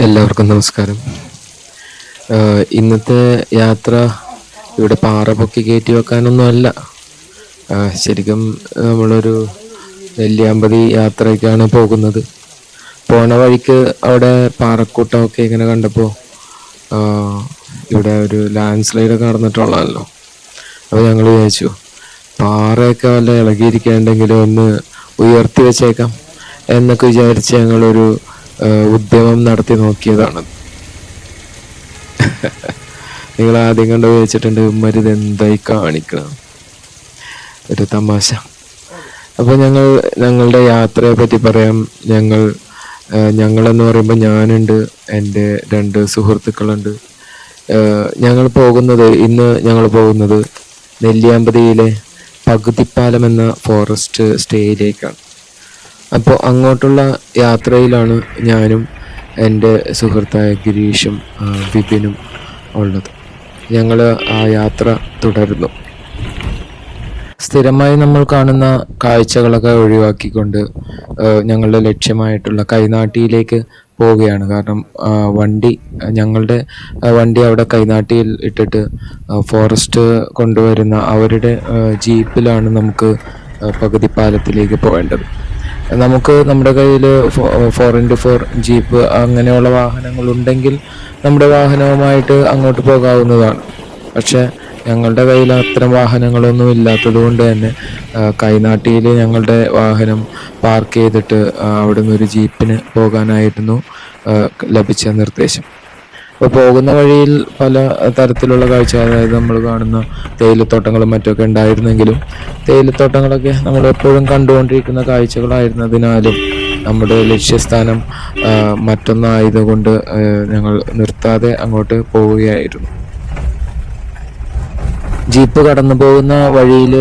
എല്ലാവർക്കും നമസ്കാരം. ഇന്നത്തെ യാത്ര ഇവിടെ പാറ പൊക്കി കയറ്റി വെക്കാനൊന്നും അല്ല. ശരിക്കും നമ്മളൊരു നെല്ലിയാമ്പതി യാത്രയ്ക്കാണ് പോകുന്നത്. പോണ വഴിക്ക് അവിടെ പാറക്കൂട്ടമൊക്കെ ഇങ്ങനെ കണ്ടപ്പോൾ ഇവിടെ ഒരു ലാൻഡ് സ്ലൈഡൊക്കെ നടന്നിട്ടുള്ളതല്ലോ. അപ്പോൾ ഞങ്ങൾ വിചാരിച്ചു പാറയൊക്കെ വല്ല ഇളകിയിരിക്കേണ്ടെങ്കിലും ഒന്ന് ഉയർത്തി വെച്ചേക്കാം എന്നൊക്കെ വിചാരിച്ച് ഞങ്ങളൊരു ഉദ്യമം നടത്തി നോക്കിയതാണ്. നിങ്ങൾ ആദ്യം കണ്ട് വെച്ചിട്ടുണ്ട് മരുത് എന്തായി കാണിക്കണം, ഒരു തമാശ. അപ്പോൾ ഞങ്ങളുടെ യാത്രയെ പറ്റി പറയാം. ഞങ്ങളെന്ന് പറയുമ്പോൾ ഞാനുണ്ട്, എൻ്റെ 2 സുഹൃത്തുക്കളുണ്ട്. ഇന്ന് ഞങ്ങൾ പോകുന്നത് നെല്ലിയാമ്പതിയിലെ പകുതിപ്പാലം എന്ന ഫോറസ്റ്റ് സ്റ്റേയിലേക്കാണ്. അപ്പോൾ അങ്ങോട്ടുള്ള യാത്രയിലാണ് ഞാനും എൻ്റെ സുഹൃത്തായ ഗിരീഷും വിപിനും ഉള്ളത്. ഞങ്ങൾ ആ യാത്ര തുടരുന്നു. സ്ഥിരമായി നമ്മൾ കാണുന്ന കാഴ്ചകളൊക്കെ ഒഴിവാക്കിക്കൊണ്ട് ഞങ്ങളുടെ ലക്ഷ്യമായിട്ടുള്ള കൈനാട്ടിയിലേക്ക് പോവുകയാണ്. കാരണം ഞങ്ങളുടെ വണ്ടി അവിടെ കൈനാട്ടിയിൽ ഇട്ടിട്ട് ഫോറസ്റ്റ് കൊണ്ടുവരുന്ന അവരുടെ ജീപ്പിലാണ് നമുക്ക് പകുതിപ്പാലത്തിലേക്ക് പോകേണ്ടത്. നമുക്ക് നമ്മുടെ കയ്യിൽ 4x4 ജീപ്പ് അങ്ങനെയുള്ള വാഹനങ്ങളുണ്ടെങ്കിൽ നമ്മുടെ വാഹനവുമായിട്ട് അങ്ങോട്ട് പോകാവുന്നതാണ്. പക്ഷെ ഞങ്ങളുടെ കയ്യിൽ അത്തരം വാഹനങ്ങളൊന്നും ഇല്ലാത്തത് കൊണ്ട് തന്നെ കൈനാട്ടിയിൽ ഞങ്ങളുടെ വാഹനം പാർക്ക് ചെയ്തിട്ട് അവിടെ നിന്ന് ഒരു ജീപ്പിന് പോകാനായിരുന്നു ലഭിച്ച നിർദ്ദേശം. അപ്പോൾ പോകുന്ന വഴിയിൽ പല തരത്തിലുള്ള കാഴ്ച, അതായത് നമ്മൾ കാണുന്ന തേയിലത്തോട്ടങ്ങളും മറ്റൊക്കെ ഉണ്ടായിരുന്നെങ്കിലും തേയിലത്തോട്ടങ്ങളൊക്കെ നമ്മൾ എപ്പോഴും കണ്ടുകൊണ്ടിരിക്കുന്ന കാഴ്ചകളായിരുന്നതിനാലും നമ്മുടെ ലക്ഷ്യസ്ഥാനം മറ്റൊന്നായതുകൊണ്ട് ഞങ്ങൾ നിർത്താതെ അങ്ങോട്ട് പോവുകയായിരുന്നു. ജീപ്പ് കടന്നു പോകുന്ന വഴിയിൽ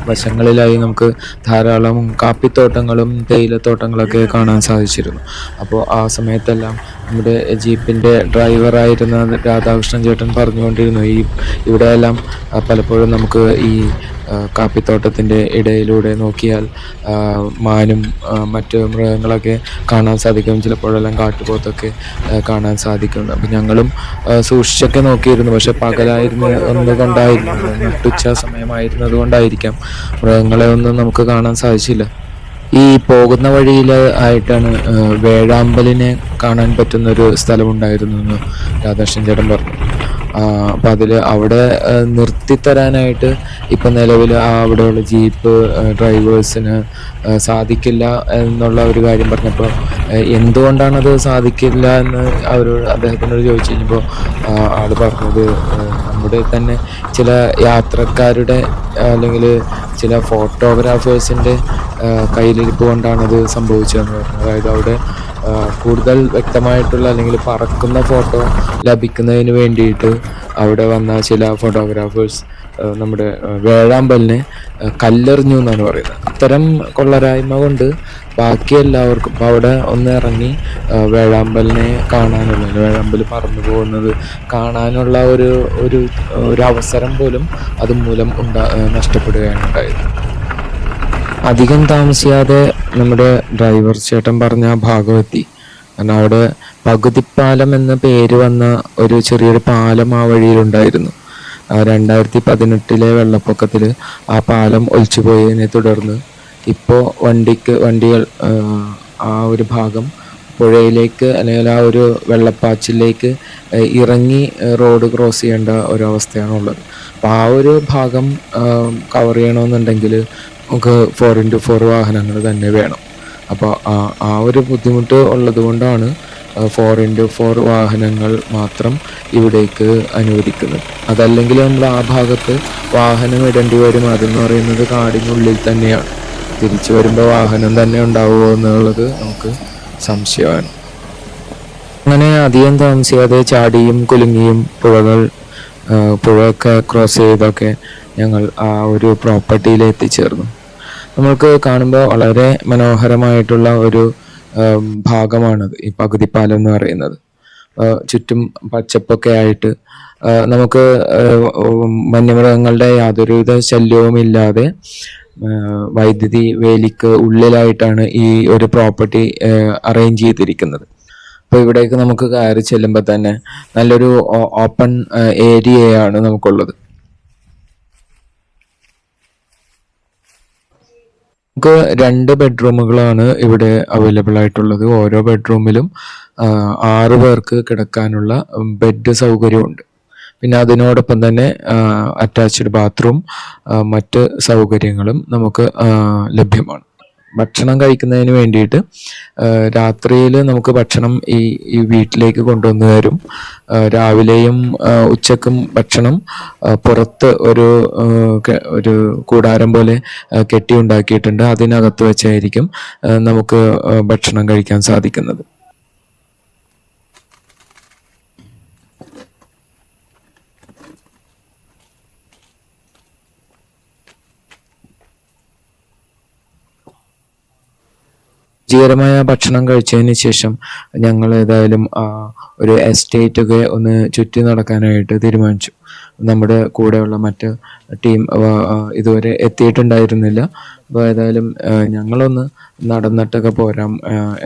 വശങ്ങളിലായി നമുക്ക് ധാരാളം കാപ്പിത്തോട്ടങ്ങളും തേയിലത്തോട്ടങ്ങളൊക്കെ കാണാൻ സാധിച്ചിരുന്നു. അപ്പോൾ ആ സമയത്തെല്ലാം നമ്മുടെ ജീപ്പിൻ്റെ ഡ്രൈവറായിരുന്ന രാധാകൃഷ്ണൻ ചേട്ടൻ പറഞ്ഞുകൊണ്ടിരുന്നു, ഇവിടെയെല്ലാം പലപ്പോഴും നമുക്ക് ഈ കാപ്പിത്തോട്ടത്തിൻ്റെ ഇടയിലൂടെ നോക്കിയാൽ മാനും മറ്റ് മൃഗങ്ങളൊക്കെ കാണാൻ സാധിക്കും, ചിലപ്പോഴെല്ലാം കാട്ടുപോത്തൊക്കെ കാണാൻ സാധിക്കും. അപ്പം ഞങ്ങളും സൂക്ഷിച്ചൊക്കെ നോക്കിയിരുന്നു. പക്ഷെ പകലായിരുന്നു ഒന്നുകൊണ്ടായിരുന്നു, നട്ടുച്ച സമയമായിരുന്നത് കൊണ്ടായിരിക്കാം മൃഗങ്ങളെ ഒന്നും നമുക്ക് കാണാൻ സാധിച്ചില്ല. ഈ പോകുന്ന വഴിയിൽ ആയിട്ടാണ് വേഴാമ്പലിനെ കാണാൻ പറ്റുന്നൊരു സ്ഥലമുണ്ടായിരുന്നു എന്ന് രാധാകൃഷ്ണൻ ചേട്ടൻ പറഞ്ഞു. അപ്പം അവിടെ നിർത്തിത്തരാനായിട്ട് ഇപ്പം നിലവിൽ അവിടെയുള്ള ജീപ്പ് ഡ്രൈവേഴ്സിന് സാധിക്കില്ല എന്നുള്ള ഒരു കാര്യം പറഞ്ഞപ്പോൾ എന്തുകൊണ്ടാണത് സാധിക്കില്ല എന്ന് അദ്ദേഹത്തിനോട് ചോദിച്ചു കഴിഞ്ഞപ്പോൾ ആൾ പറഞ്ഞത് നമ്മുടെ തന്നെ ചില യാത്രക്കാരുടെ അല്ലെങ്കിൽ ചില ഫോട്ടോഗ്രാഫേഴ്സിൻ്റെ കയ്യിലിരിപ്പ് കൊണ്ടാണത് സംഭവിച്ചതെന്ന് പറഞ്ഞു. അതായത് അവിടെ കൂടുതൽ വ്യക്തമായിട്ടുള്ള അല്ലെങ്കിൽ പറക്കുന്ന ഫോട്ടോ ലഭിക്കുന്നതിന് വേണ്ടിയിട്ട് അവിടെ വന്ന ചില ഫോട്ടോഗ്രാഫേഴ്സ് നമ്മുടെ വേഴാമ്പലിനെ കല്ലെറിഞ്ഞു എന്നാണ് പറയുന്നത്. അത്തരം കൊള്ളരായ്മ കൊണ്ട് ബാക്കി എല്ലാവർക്കും ഇപ്പോൾ അവിടെ ഒന്ന് ഇറങ്ങി വേഴാമ്പലിനെ കാണാനുള്ള, വേഴാമ്പൽ പറന്നു പോകുന്നത് കാണാനുള്ള ഒരു അവസരം പോലും അതുമൂലം നഷ്ടപ്പെടുകയാണ് ഉണ്ടായത്. അധികം താമസിയാതെ നമ്മുടെ ഡ്രൈവർ ചേട്ടൻ പറഞ്ഞ ഭാഗമെത്തി. കാരണം അവിടെ പകുതിപ്പാലം എന്ന പേര് വന്ന ഒരു ചെറിയൊരു പാലം ആ വഴിയിലുണ്ടായിരുന്നു. 2018 വെള്ളപ്പൊക്കത്തിൽ ആ പാലം ഒലിച്ചുപോയതിനെ തുടർന്ന് ഇപ്പോൾ വണ്ടികൾ ആ ഒരു ഭാഗം പുഴയിലേക്ക് അല്ലെങ്കിൽ ആ ഒരു വെള്ളപ്പാച്ചിലേക്ക് ഇറങ്ങി റോഡ് ക്രോസ് ചെയ്യേണ്ട ഒരവസ്ഥയാണുള്ളത്. അപ്പോൾ ആ ഒരു ഭാഗം കവർ ചെയ്യണമെന്നുണ്ടെങ്കിൽ നമുക്ക് 4x4 വാഹനങ്ങൾ തന്നെ വേണം. അപ്പോൾ ആ ഒരു ബുദ്ധിമുട്ട് ഉള്ളത് കൊണ്ടാണ് 4x4 വാഹനങ്ങൾ മാത്രം ഇവിടേക്ക് അനുവദിക്കുന്നത്. അതല്ലെങ്കിൽ നമ്മൾ ആ ഭാഗത്ത് വാഹനം ഇടേണ്ടി വരും. അതെന്ന് പറയുന്നത് കാടിനുള്ളിൽ തന്നെയാണ്. തിരിച്ചു വരുമ്പോൾ വാഹനം തന്നെ ഉണ്ടാവുമോ എന്നുള്ളത് നമുക്ക് സംശയമാണ്. അങ്ങനെ അധികം താമസിയാതെ ചാടിയും കുലുങ്ങിയും പുഴയൊക്കെ ക്രോസ് ചെയ്തൊക്കെ ഞങ്ങൾ ആ ഒരു പ്രോപ്പർട്ടിയിൽ എത്തിച്ചേർന്നു. നമ്മൾക്ക് കാണുമ്പോൾ വളരെ മനോഹരമായിട്ടുള്ള ഒരു ഭാഗമാണത് ഈ പകുതിപ്പാലം എന്ന് പറയുന്നത്. ചുറ്റും പച്ചപ്പൊക്കെ ആയിട്ട് നമുക്ക് വന്യമൃഗങ്ങളുടെ യാതൊരുവിധ ശല്യവും ഇല്ലാതെ വൈദ്യുതി വേലിക്ക് ഉള്ളിലായിട്ടാണ് ഈ ഒരു പ്രോപ്പർട്ടി അറേഞ്ച് ചെയ്തിരിക്കുന്നത്. അപ്പോൾ ഇവിടേക്ക് നമുക്ക് കയറി ചെല്ലുമ്പോൾ തന്നെ നല്ലൊരു ഓപ്പൺ ഏരിയയാണ് നമുക്കുള്ളത്. നമുക്ക് 2 ബെഡ്റൂമുകളാണ് ഇവിടെ അവൈലബിൾ ആയിട്ടുള്ളത്. ഓരോ ബെഡ്റൂമിലും 6 പേർക്ക് കിടക്കാനുള്ള ബെഡ് സൗകര്യമുണ്ട്. പിന്നെ അതിനോടൊപ്പം തന്നെ അറ്റാച്ച്ഡ് ബാത്റൂം മറ്റ് സൗകര്യങ്ങളും നമുക്ക് ലഭ്യമാണ്. ഭക്ഷണം കഴിക്കുന്നതിന് വേണ്ടിയിട്ട് രാത്രിയിൽ നമുക്ക് ഭക്ഷണം ഈ വീട്ടിലേക്ക് കൊണ്ടുവന്ന് തരും. രാവിലെയും ഉച്ചക്കും ഭക്ഷണം പുറത്ത് ഒരു കൂടാരം പോലെ കെട്ടിയുണ്ടാക്കിയിട്ടുണ്ട്. അതിനകത്ത് വെച്ചായിരിക്കും നമുക്ക് ഭക്ഷണം കഴിക്കാൻ സാധിക്കുന്നത്. രുചികരമായ ഭക്ഷണം കഴിച്ചതിന് ശേഷം ഞങ്ങൾ ഏതായാലും ഒരു എസ്റ്റേറ്റ് ഒക്കെ ഒന്ന് ചുറ്റി നടക്കാനായിട്ട് തീരുമാനിച്ചു. നമ്മുടെ കൂടെയുള്ള മറ്റ് ടീം ഇതുവരെ എത്തിയിട്ടുണ്ടായിരുന്നില്ല. അപ്പോൾ ഏതായാലും ഞങ്ങളൊന്ന് നടന്നിട്ടൊക്കെ പോരാം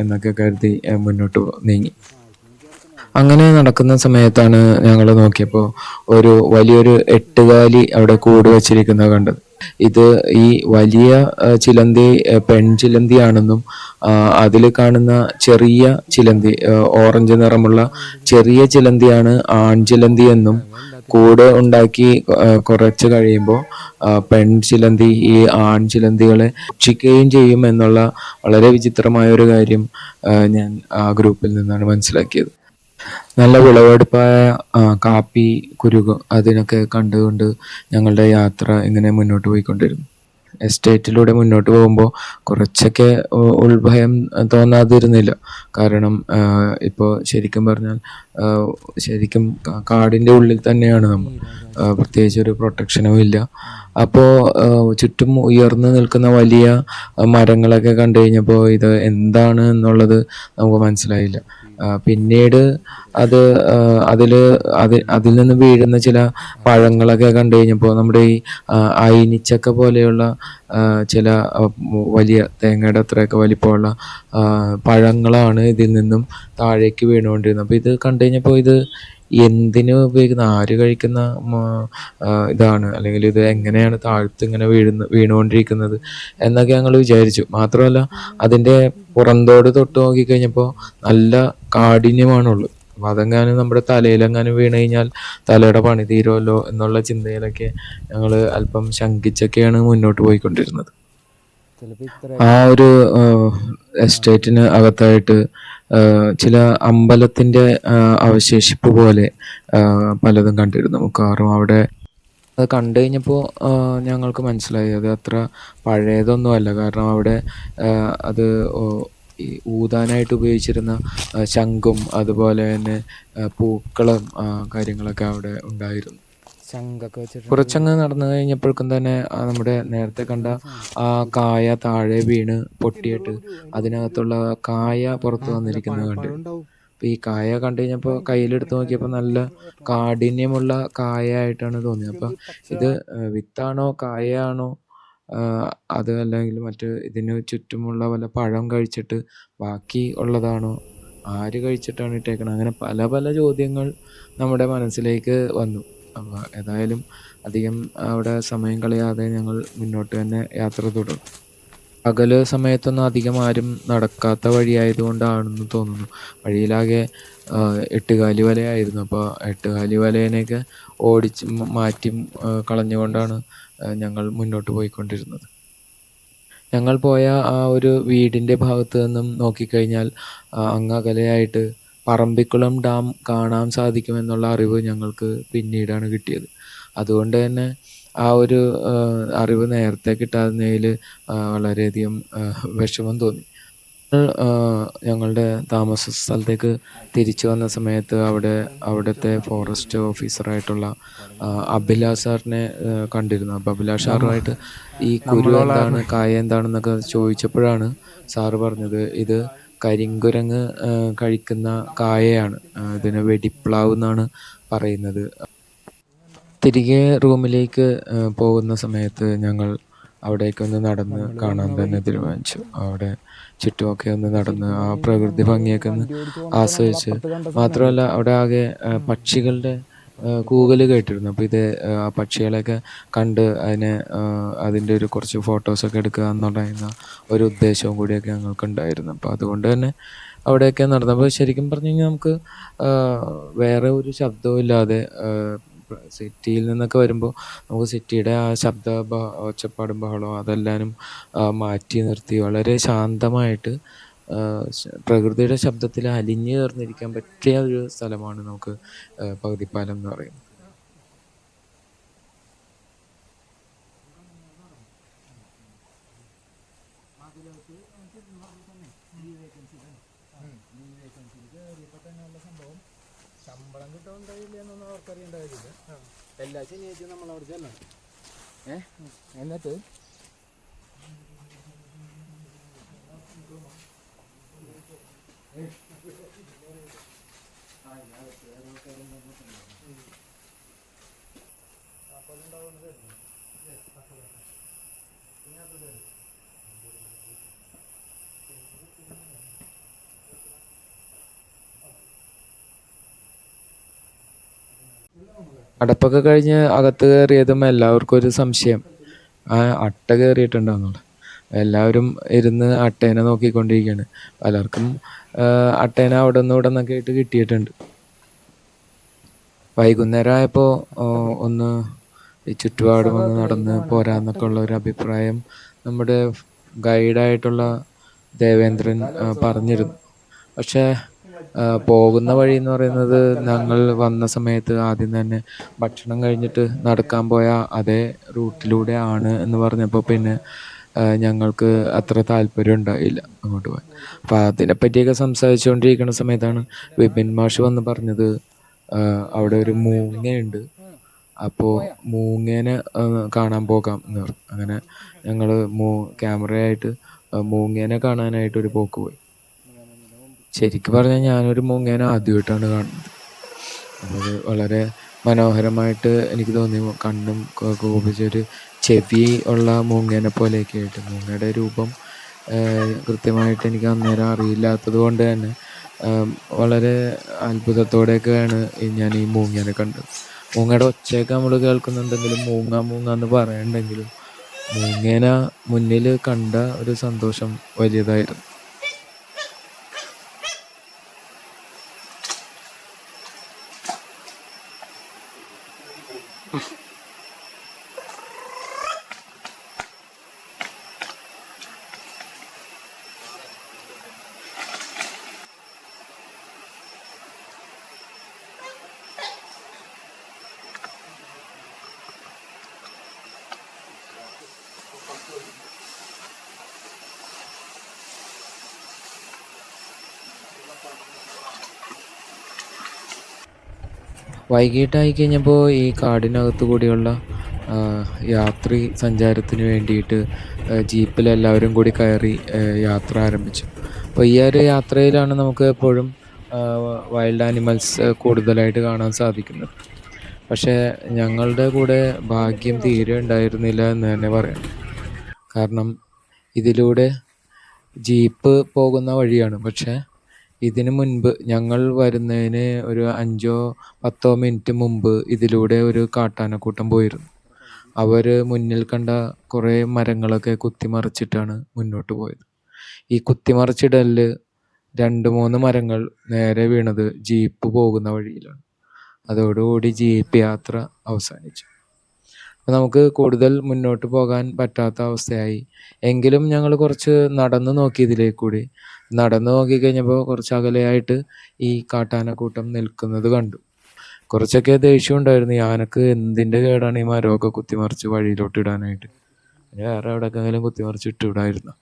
എന്നൊക്കെ കരുതി മുന്നോട്ട് നീങ്ങി. അങ്ങനെ നടക്കുന്ന സമയത്താണ് ഞങ്ങൾ നോക്കിയപ്പോൾ വലിയൊരു 8 അവിടെ കൂട് വെച്ചിരിക്കുന്നത് കണ്ടത്. ഇത് ഈ വലിയ ചിലന്തി പെൺചിലന്തിയാണെന്നും അതിൽ കാണുന്ന ചെറിയ ചിലന്തി ഓറഞ്ച് നിറമുള്ള ചെറിയ ചിലന്തിയാണ് ആൺചിലന്തി എന്നും, കൂട് ഉണ്ടാക്കി കുറച്ച് കഴിയുമ്പോൾ പെൺചിലന്തി ഈ ആൺചിലന്തികളെ ഭക്ഷിക്കുകയും ചെയ്യും എന്നുള്ള വളരെ വിചിത്രമായ ഒരു കാര്യം ഞാൻ ആ ഗ്രൂപ്പിൽ നിന്നാണ് മനസ്സിലാക്കിയത്. നല്ല വിളവെടുപ്പായ കാപ്പി, കുരുക് അതിനൊക്കെ കണ്ടുകൊണ്ട് ഞങ്ങളുടെ യാത്ര ഇങ്ങനെ മുന്നോട്ട് പോയിക്കൊണ്ടിരുന്നു. എസ്റ്റേറ്റിലൂടെ മുന്നോട്ട് പോകുമ്പോൾ കുറച്ചൊക്കെ ഉൾഭയം തോന്നാതിരുന്നില്ല. കാരണം ഇപ്പോൾ ശരിക്കും പറഞ്ഞാൽ ശരിക്കും കാടിൻ്റെ ഉള്ളിൽ തന്നെയാണ് നമ്മൾ. പ്രത്യേകിച്ച് ഒരു പ്രൊട്ടക്ഷനും ഇല്ല. അപ്പോൾ ചുറ്റും ഉയർന്നു നിൽക്കുന്ന വലിയ മരങ്ങളൊക്കെ കണ്ടു കഴിഞ്ഞപ്പോൾ ഇത് എന്താണ് എന്നുള്ളത് നമുക്ക് മനസ്സിലായില്ല. പിന്നീട് അതിൽ നിന്ന് വീഴുന്ന ചില പഴങ്ങളൊക്കെ കണ്ടു കഴിഞ്ഞപ്പോൾ നമ്മുടെ ഈ അയിനിച്ചക്ക പോലെയുള്ള ചില വലിയ തേങ്ങയുടെ അത്രയൊക്കെ വലിപ്പമുള്ള പഴങ്ങളാണ് ഇതിൽ നിന്നും താഴേക്ക് വീണുകൊണ്ടിരുന്നത്. അപ്പോൾ ഇത് കണ്ടു കഴിഞ്ഞപ്പോൾ ഇത് എന്തിനു ഉപയോഗിക്കുന്ന, ആര് കഴിക്കുന്ന ഇതാണ്, അല്ലെങ്കിൽ ഇത് എങ്ങനെയാണ് താഴത്ത് ഇങ്ങനെ വീണുകൊണ്ടിരിക്കുന്നത് എന്നൊക്കെ ഞങ്ങൾ വിചാരിച്ചു. മാത്രമല്ല അതിൻ്റെ പുറന്തോട് തൊട്ട് നോക്കിക്കഴിഞ്ഞപ്പോൾ നല്ല കാഠിന്യമാണുള്ളത്. അപ്പം അതെങ്ങാനും നമ്മുടെ തലയിലെങ്ങാനും വീണ് കഴിഞ്ഞാൽ തലയുടെ പണി തീരുമല്ലോ എന്നുള്ള ചിന്തയിലൊക്കെ ഞങ്ങൾ അല്പം ശങ്കിച്ചൊക്കെയാണ് മുന്നോട്ട് പോയിക്കൊണ്ടിരുന്നത്. ആ ഒരു എസ്റ്റേറ്റിന് അകത്തായിട്ട് ചില അമ്പലത്തിൻ്റെ അവശേഷിപ്പ് പോലെ പലതും കണ്ടിരുന്നു. മിക്കവാറും അവിടെ അത് കണ്ടു കഴിഞ്ഞപ്പോൾ ഞങ്ങൾക്ക് മനസ്സിലായി അത് അത്ര പഴയതൊന്നുമല്ല. കാരണം അവിടെ അത് ഈ ഊതാനായിട്ട് ഉപയോഗിച്ചിരുന്ന ശംഖും അതുപോലെ തന്നെ പൂക്കളും കാര്യങ്ങളൊക്കെ അവിടെ ഉണ്ടായിരുന്നു. കുറച്ചങ്ങ് നടന്നു കഴിഞ്ഞപ്പോഴേക്കും തന്നെ നമ്മുടെ നേരത്തെ കണ്ട ആ കായ താഴെ വീണ് പൊട്ടിയിട്ട് അതിനകത്തുള്ള കായ പുറത്ത് വന്നിരിക്കുന്നത് കണ്ടു. അപ്പം ഈ കായ കണ്ടു കഴിഞ്ഞപ്പോൾ കയ്യിലെടുത്ത് നോക്കിയപ്പോൾ നല്ല കാഠിന്യമുള്ള കായയായിട്ടാണ് തോന്നിയത്. അപ്പം ഇത് വിത്താണോ കായയാണോ അത് അല്ലെങ്കിൽ മറ്റ് ഇതിന് ചുറ്റുമുള്ള വല്ല പഴം കഴിച്ചിട്ട് ബാക്കി ഉള്ളതാണോ, ആര് കഴിച്ചിട്ടാണ് ഇട്ടേക്കണത്, അങ്ങനെ പല പല ചോദ്യങ്ങൾ നമ്മുടെ മനസ്സിലേക്ക് വന്നു. അപ്പോൾ ഏതായാലും അധികം അവിടെ സമയം കളയാതെ ഞങ്ങൾ മുന്നോട്ട് തന്നെ യാത്ര തുടർന്നു. പകല് സമയത്തൊന്നും അധികം ആരും നടക്കാത്ത വഴിയായതുകൊണ്ടാണെന്ന് തോന്നുന്നു. വഴിയിലാകെ 8 കാലി വലയായിരുന്നു. അപ്പോൾ 8 കാലി വലേനെയൊക്കെ ഓടിച്ച് മാറ്റി കളഞ്ഞുകൊണ്ടാണ് ഞങ്ങൾ മുന്നോട്ട് പോയിക്കൊണ്ടിരുന്നത്. ഞങ്ങൾ പോയ ആ ഒരു വീടിൻ്റെ ഭാഗത്ത് നിന്നും നോക്കിക്കഴിഞ്ഞാൽ അങ്ങകലെയായിട്ട് പറമ്പിക്കുളം ഡാം കാണാൻ സാധിക്കുമെന്നുള്ള അറിവ് ഞങ്ങൾക്ക് പിന്നീടാണ് കിട്ടിയത്. അതുകൊണ്ട് തന്നെ ആ ഒരു അറിവ് നേരത്തെ കിട്ടാതിരുന്നതിൽ വളരെയധികം വിഷമം തോന്നി. ഞങ്ങളുടെ താമസ സ്ഥലത്തേക്ക് തിരിച്ചു വന്ന സമയത്ത് അവിടുത്തെ ഫോറസ്റ്റ് ഓഫീസറായിട്ടുള്ള അഭിലാഷ് സാറിനെ കണ്ടിരുന്നു. അപ്പോൾ അഭിലാഷ് സാറുമായിട്ട് ഈ കുരു എന്താണ് കായ എന്താണെന്നൊക്കെ ചോദിച്ചപ്പോഴാണ് സാറ് പറഞ്ഞത് ഇത് കരിങ്കുരങ്ങ് കഴിക്കുന്ന കായയാണ്, ഇതിന് വെടിപ്ലാവ് എന്നാണ് പറയുന്നത്. തിരികെ റൂമിലേക്ക് പോകുന്ന സമയത്ത് ഞങ്ങൾ അവിടേക്കൊന്ന് നടന്ന് കാണാൻ തന്നെ തീരുമാനിച്ചു. അവിടെ ചുറ്റുമൊക്കെ ഒന്ന് നടന്ന് ആ പ്രകൃതി ഭംഗിയൊക്കെ ഒന്ന് ആസ്വദിച്ച്, മാത്രമല്ല അവിടെ ആകെ പക്ഷികളുടെ കൂകൽ കേട്ടിരുന്നു. അപ്പോൾ ആ പക്ഷികളെയൊക്കെ കണ്ട് അതിൻ്റെ ഒരു കുറച്ച് ഫോട്ടോസൊക്കെ എടുക്കുക എന്ന് പറയുന്ന ഒരു ഉദ്ദേശവും കൂടിയൊക്കെ ഞങ്ങൾക്കുണ്ടായിരുന്നു. അപ്പോൾ അതുകൊണ്ട് തന്നെ അവിടെയൊക്കെ നടന്നപ്പോൾ ശരിക്കും പറഞ്ഞു കഴിഞ്ഞാൽ നമുക്ക് വേറെ ഒരു ശബ്ദവും ഇല്ലാതെ സിറ്റിയിൽ നിന്നൊക്കെ വരുമ്പോൾ നമുക്ക് സിറ്റിയുടെ ആ ഒച്ചപ്പാടും ബഹളവും അതെല്ലാനും മാറ്റി നിർത്തി വളരെ ശാന്തമായിട്ട് പ്രകൃതിയുടെ ശബ്ദത്തിൽ അലിഞ്ഞു ചേർന്നിരിക്കാൻ പറ്റിയ ഒരു സ്ഥലമാണ് നമുക്ക് പകുതിപ്പാലം എന്ന് പറയുന്നത്. ശമ്പളം കിട്ടുന്നുണ്ടായില്ലെന്നൊന്നും അവർക്കറിയണ്ടാവില്ല. എല്ലാ ശനിയാഴ്ചയും നമ്മളവിടെ ചെല്ലണം. എന്നിട്ട് അടപ്പൊക്കെ കഴിഞ്ഞ് അകത്ത് കയറിയതും എല്ലാവർക്കും ഒരു സംശയം, അട്ട കയറിയിട്ടുണ്ടോന്നുള്ളത്. എല്ലാവരും ഇരുന്ന് അട്ടേനെ നോക്കിക്കൊണ്ടിരിക്കുകയാണ്. പലർക്കും അട്ടേനെ അവിടെ നിന്ന് ഇവിടെ നിന്നൊക്കെ ആയിട്ട് കിട്ടിയിട്ടുണ്ട്. വൈകുന്നേരം ആയപ്പോൾ ഒന്ന് ഈ ചുറ്റുപാടും ഒന്ന് നടന്ന് പോരാന്നൊക്കെ ഉള്ള ഒരു അഭിപ്രായം നമ്മുടെ ഗൈഡായിട്ടുള്ള ദേവേന്ദ്രൻ പറഞ്ഞിരുന്നു. പക്ഷേ പോകുന്ന വഴി എന്ന് പറയുന്നത് ഞങ്ങൾ വന്ന സമയത്ത് ആദ്യം തന്നെ ഭക്ഷണം കഴിഞ്ഞിട്ട് നടക്കാൻ പോയ അതേ റൂട്ടിലൂടെ ആണ് എന്ന് പറഞ്ഞപ്പോൾ പിന്നെ ഞങ്ങൾക്ക് അത്ര താല്പര്യം ഉണ്ടായില്ല അങ്ങോട്ട് പോകാൻ. അപ്പം അതിനെപ്പറ്റിയൊക്കെ സംസാരിച്ചുകൊണ്ടിരിക്കുന്ന സമയത്താണ് വിപിൻ മാഷ് വന്ന് പറഞ്ഞത് അവിടെ ഒരു മൂങ്ങയുണ്ട്, അപ്പോൾ മൂങ്ങേനെ കാണാൻ പോകാം എന്ന് പറഞ്ഞു. അങ്ങനെ ഞങ്ങൾ ക്യാമറയായിട്ട് മൂങ്ങേനെ കാണാനായിട്ടൊരു പോക്ക് പോയി. ശരിക്കും പറഞ്ഞാൽ ഞാനൊരു മൂങ്ങേനെ ആദ്യമായിട്ടാണ് കാണുന്നത്. അത് വളരെ മനോഹരമായിട്ട് എനിക്ക് തോന്നി. കണ്ണും കോപിച്ചൊരു ചെവി ഉള്ള മൂങ്ങേനെ പോലെയൊക്കെ ആയിട്ട്. മൂങ്ങയുടെ രൂപം കൃത്യമായിട്ട് എനിക്ക് അന്നേരം അറിയില്ലാത്തത് കൊണ്ട് തന്നെ വളരെ അത്ഭുതത്തോടെയൊക്കെയാണ് ഞാൻ ഈ മൂങ്ങേനെ കണ്ടത്. മൂങ്ങയുടെ ഒച്ചയൊക്കെ നമ്മൾ കേൾക്കുന്നുണ്ടെങ്കിലും മൂങ്ങ മൂങ്ങ എന്ന് പറയണ്ടെങ്കിലും മൂങ്ങേനെ മുന്നിൽ കണ്ട ഒരു സന്തോഷം വലിയതായിരുന്നു. വൈകിട്ടായി കഴിഞ്ഞപ്പോൾ ഈ കാടിനകത്തു കൂടിയുള്ള യാത്രി സഞ്ചാരത്തിന് വേണ്ടിയിട്ട് ജീപ്പിലെല്ലാവരും കൂടി കയറി യാത്ര ആരംഭിച്ചു. അപ്പോൾ ഈ ഒരു യാത്രയിലാണ് നമുക്ക് എപ്പോഴും വൈൽഡ് ആനിമൽസ് കൂടുതലായിട്ട് കാണാൻ സാധിക്കുന്നത്. പക്ഷേ ഞങ്ങളുടെ കൂടെ ഭാഗ്യം തീരെ ഉണ്ടായിരുന്നില്ല എന്ന് തന്നെ പറയാം. കാരണം ഇതിലൂടെ ജീപ്പ് പോകുന്ന വഴിയാണ്, പക്ഷേ ഇതിന് മുൻപ് ഞങ്ങൾ വരുന്നതിന് ഒരു 5-10 മിനിറ്റ് മുമ്പ് ഇതിലൂടെ ഒരു കാട്ടാനക്കൂട്ടം പോയിരുന്നു. അവർ മുന്നിൽ കണ്ട കുറേ മരങ്ങളൊക്കെ കുത്തിമറിച്ചിട്ടാണ് മുന്നോട്ട് പോയത്. ഈ കുത്തിമറിച്ചിടലിൽ 2-3 മരങ്ങൾ നേരെ വീണത് ജീപ്പ് പോകുന്ന വഴിയിലാണ്. അതോടുകൂടി ജീപ്പ് യാത്ര അവസാനിച്ചു. അപ്പോൾ നമുക്ക് കൂടുതൽ മുന്നോട്ട് പോകാൻ പറ്റാത്ത അവസ്ഥയായി. എങ്കിലും ഞങ്ങൾ കുറച്ച് നടന്നു നോക്കി. ഇതിലേക്ക് കൂടി നടന്നു നോക്കിക്കഴിഞ്ഞപ്പോൾ കുറച്ച് അകലെയായിട്ട് ഈ കാട്ടാനക്കൂട്ടം നിൽക്കുന്നത് കണ്ടു. കുറച്ചൊക്കെ ദേഷ്യം ഉണ്ടായിരുന്നു. ഈ ആനക്ക് എന്തിൻ്റെ കേടാണ് ഈ മരമൊക്കെ കുത്തിമറിച്ച് വഴിയിലോട്ട് ഇടാനായിട്ട്, വേറെ എവിടെക്കെങ്കിലും കുത്തിമറിച്ച് ഇട്ടുവിടായിരുന്നു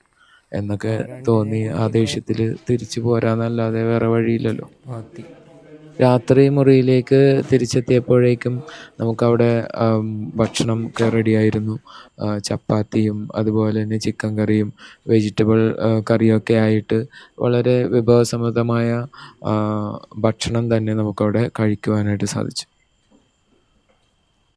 എന്നൊക്കെ തോന്നി. ആ ദേഷ്യത്തിൽ തിരിച്ചു പോരാന്നല്ലാതെ വേറെ വഴിയില്ലല്ലോ. രാത്രി മുറിയിലേക്ക് തിരിച്ചെത്തിയപ്പോഴേക്കും നമുക്കവിടെ ഭക്ഷണം ഒക്കെ റെഡിയായിരുന്നു. ചപ്പാത്തിയും അതുപോലെ തന്നെ ചിക്കൻ കറിയും വെജിറ്റബിൾ കറിയൊക്കെ ആയിട്ട് വളരെ വിഭവസമൃദ്ധമായ ഭക്ഷണം തന്നെ നമുക്കവിടെ കഴിക്കുവാനായിട്ട് സാധിച്ചു.